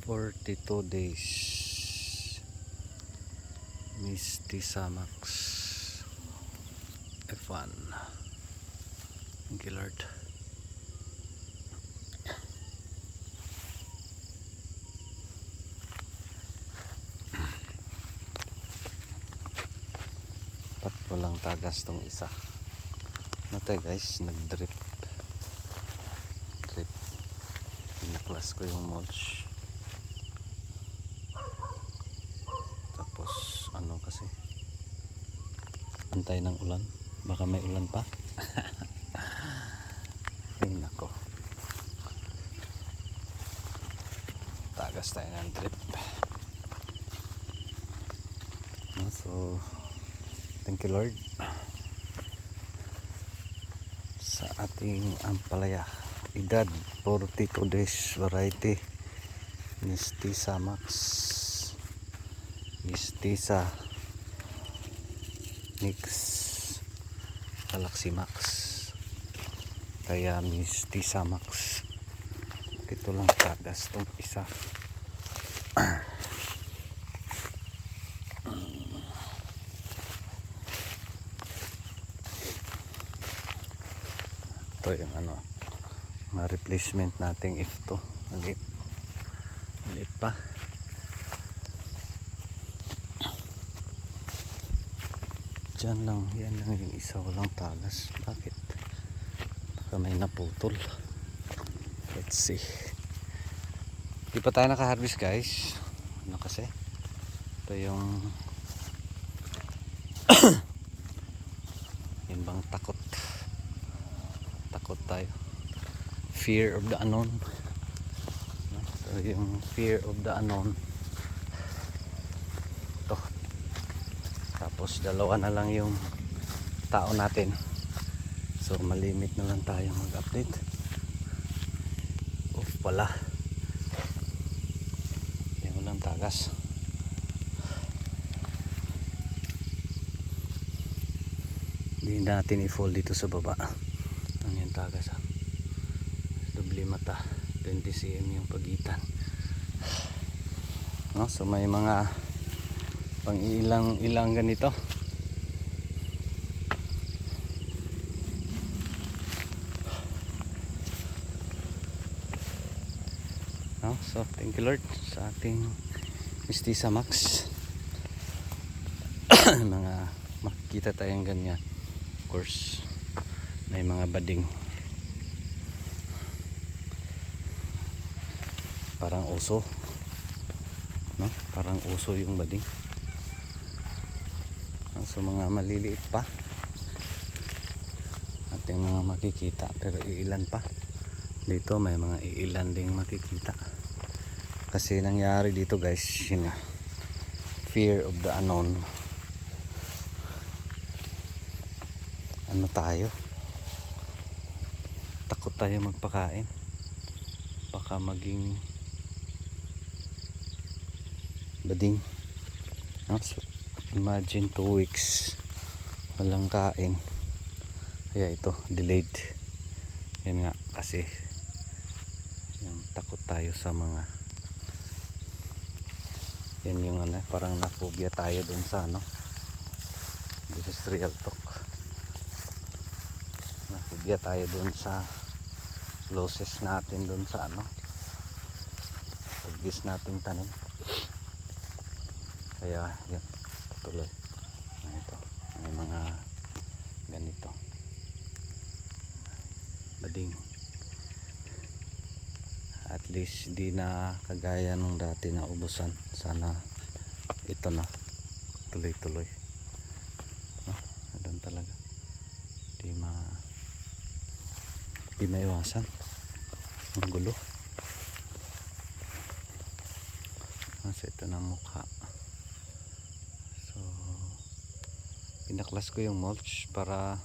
42 days Misty Samax F1. Thank you Lord. Pat walang tagas tong isa. Natay guys, nag-drip. Pinaklas ko yung mulch. Tapos ano kasi, antay ng ulan. Baka may ulan pa. Ay nako. Tagas tayo ng drip. So thank you Lord sa ating ampalaya. Edad 42 days variety Mestiza Max, Mestiza Mix, Galaxy Max, kaya Mestiza Max. Ito lang tagas tong isa. Ito yung ano, mga replacement nating F2. Maliit pa. Diyan lang, yan lang yung isa, walang tagas. Bakit? Baka may naputol. Let's see. Di pa tayo naka-harvest guys. Ano kasi? Ito yung yun bang takot tayo, fear of the unknown. So yung fear of the unknown ito. Tapos dalawa na lang yung tao natin, so malimit na lang tayo mag-update. Off pala yung walang tagas. Hindi natin i-fold dito sa baba. Ano yung tagas ha? Doble mata, 20 cm yung pagitan. No? So may mga pang ilang ganito. No? So thank you Lord sa ating Mestiza Max. Mga makikita tayong ganyan. Of course may mga bading, parang uso, no? Parang uso yung bading. So mga maliliit pa ating mga makikita, pero iilan pa dito, may mga iilan ding makikita. Kasi nangyari dito guys, yun nga, fear of the unknown. Ano tayo, takot tayo magpakain, baka maging bading, no? So, imagine 2 weeks walang kain, kaya ito delayed. Yan nga kasi yung takot tayo sa mga yan yung ano, parang napobia tayo dun sa ano, this is real talk. Napobia tayo dun sa losses natin dun sa ano, pagis natin tanim. Kaya yan, tuloy ito, may mga ganito bading. At least di na kagaya nung dati na ubusan. Sana ito na tuloy-tuloy, no? Doon talaga di maiwasan ang gulo. Kasi ito na mukha. So pinaklas ko yung mulch para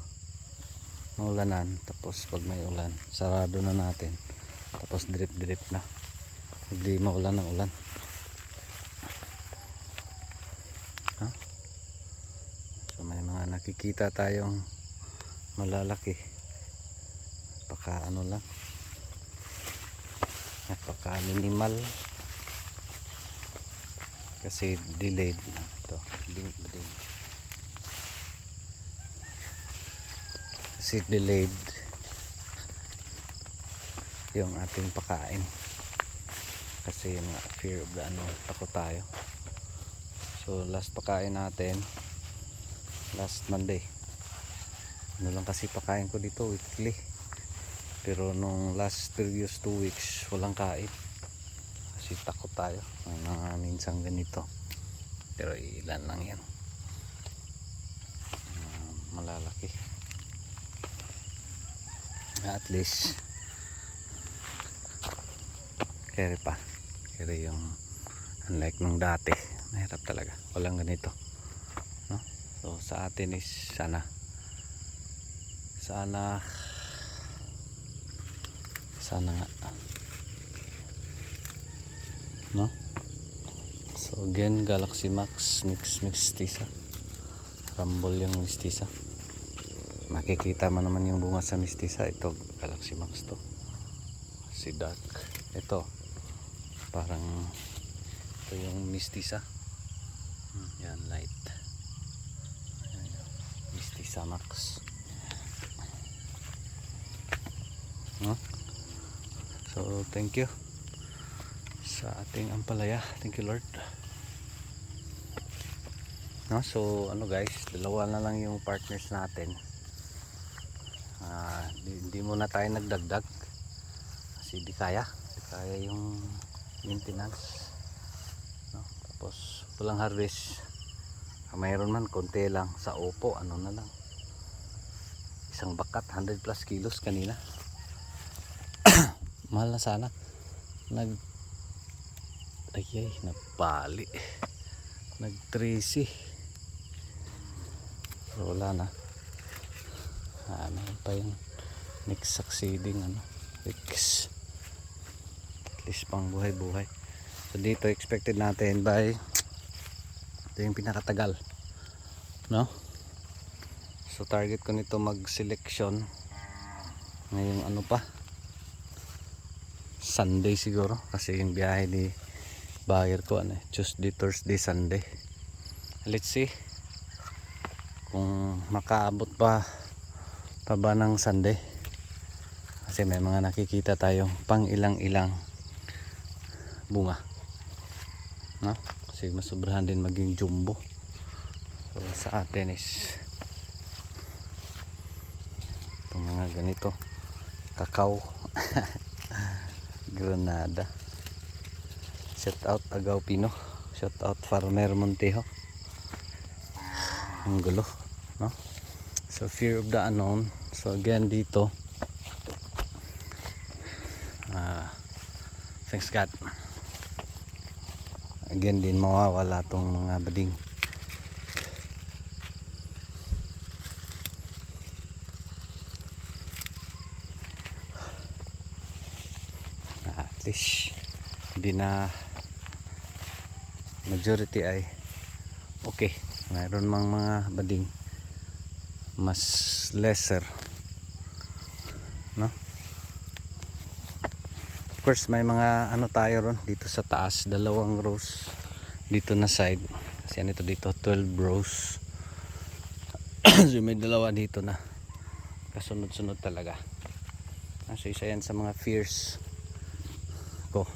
maulanan, tapos pag may ulan sarado na natin, tapos drip na, hindi maulan ng ulan. So may mga nakikita tayong malalaki, napaka ano lang, napaka minimal kasi delayed na ito. Bading. Kasi delayed yung ating pakain kasi yung fear of the unknown, takot tayo. So last pakain natin last Monday, ano lang kasi pakain ko dito weekly, pero nung last previous 2 weeks walang kain kasi takot tayo na minsan ganito, pero ilan lang yan, malalaki. At least carry yung unlike nung dati, mahirap talaga, walang ganito, no? So sa atin is sana nga, no? So again, Galaxy Max mistisa, Rumble yung mistisa, makikita mo naman yung bunga sa mistisa. Ito Galaxy Max to, si dark. Ito parang ito yung mistisa, yan light, mistisa Max, no? So thank you sa ating ampalaya, thank you Lord, no? So ano guys, dalawa na lang yung partners natin. Hindi muna tayo nagdagdag kasi di kaya yung maintenance, no? Tapos pulang harvest, mayroon man konti lang sa upo, ano na lang, isang bakat 100 plus kilos kanina. Mahal na sana, nagpali, nag-tracy, pero wala na. Ano pa yung next succeeding weeks, at least pang buhay. So dito expected natin by, ito yung pinakatagal, no? So target ko nito mag selection ngayong Sunday siguro, kasi yung biyahe ni buyer ko Tuesday, Thursday, Sunday. Let's see kung makaabot pa ba ng Sunday, kasi may mga nakikita tayong pang ilang bunga, no? Kasi masobrahan din maging jumbo. So sa atin is itong mga ganito, kakao, Granada. Shout out Agaw Pino, shout out Farmer Montejo. Ang gulo, no? So fear of the unknown. So again dito, thanks God, again din mawawala tong mga bading. At least hindi na majority ay okay. Mayroon mang mga bading mas lesser, no? Of course may mga tayo ron dito sa taas, 2 rows dito na side, kasi ito dito 12 rows. So may 2 dito na kasunod-sunod talaga. So isa yan sa mga fears ko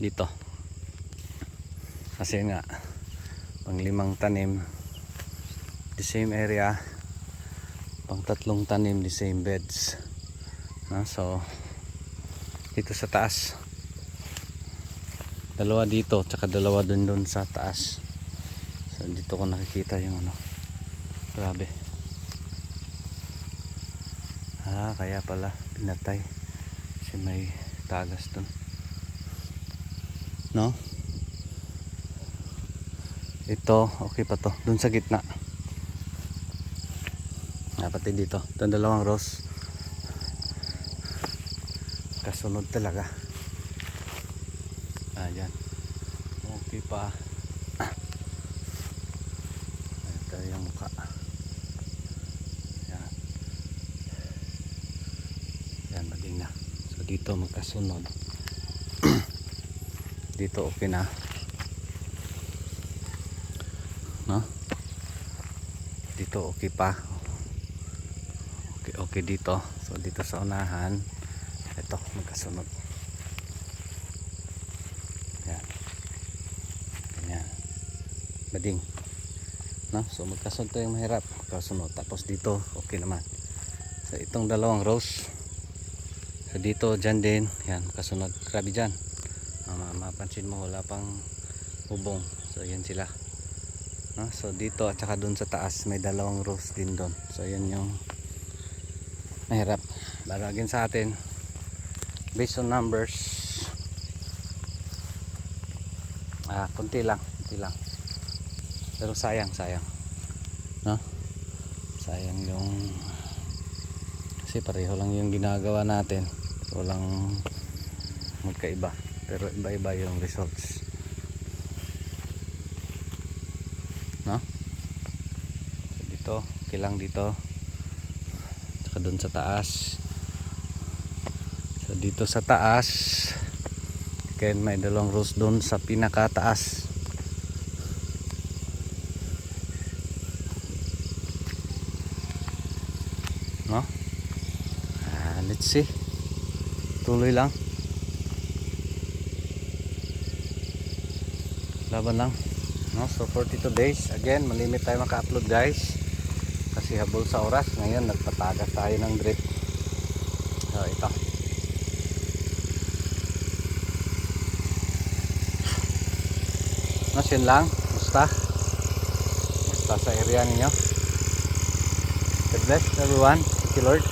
dito, kasi nga pang 5 tanim the same area, pang 3 tanim the same beds, no? So dito sa taas 2 dito, tsaka 2 dun sa taas. So dito ko nakikita yung grabe. Kaya pala pinatay kasi may tagas dun, no? Ito okay pa to, dun sa gitna, pati dito, itong 2 rows kasunod talaga. Dyan okay pa. Ito yung mukha, yan maging na. So dito magkasunod. Dito okay na. dito okay pa. Okay dito. So dito sa unahan, ito magkasunod. Yan. Ganyan. Bading. No? So magkasunod to yung mahirap. Magkasunod. Tapos dito, okay naman. So itong dalawang rows. So dito, dyan din. Yan, magkasunod. Grabe dyan. Mapansin mo, wala pang hubong. So yan sila. No? So dito at saka dun sa taas, may dalawang rows din doon. So yan yung mahirap. Balagin sa atin based on numbers, kunti lang pero sayang no? Sayang yung kasi pareho lang yung ginagawa natin, walang magkaiba pero iba-iba yung results, no? So dito okay lang dito saka dun sa taas. So dito sa taas kaya may dalawang rows dun sa pinakataas, no? Let's see, tuloy lang, laban lang, no? So 42 days again, malimit tayo maka-upload guys kasi habol sa oras. Ngayon nagpatagas tayo ng drip. So ito, no, yun lang. Basta sa area ninyo. God bless everyone. Thank you Lord.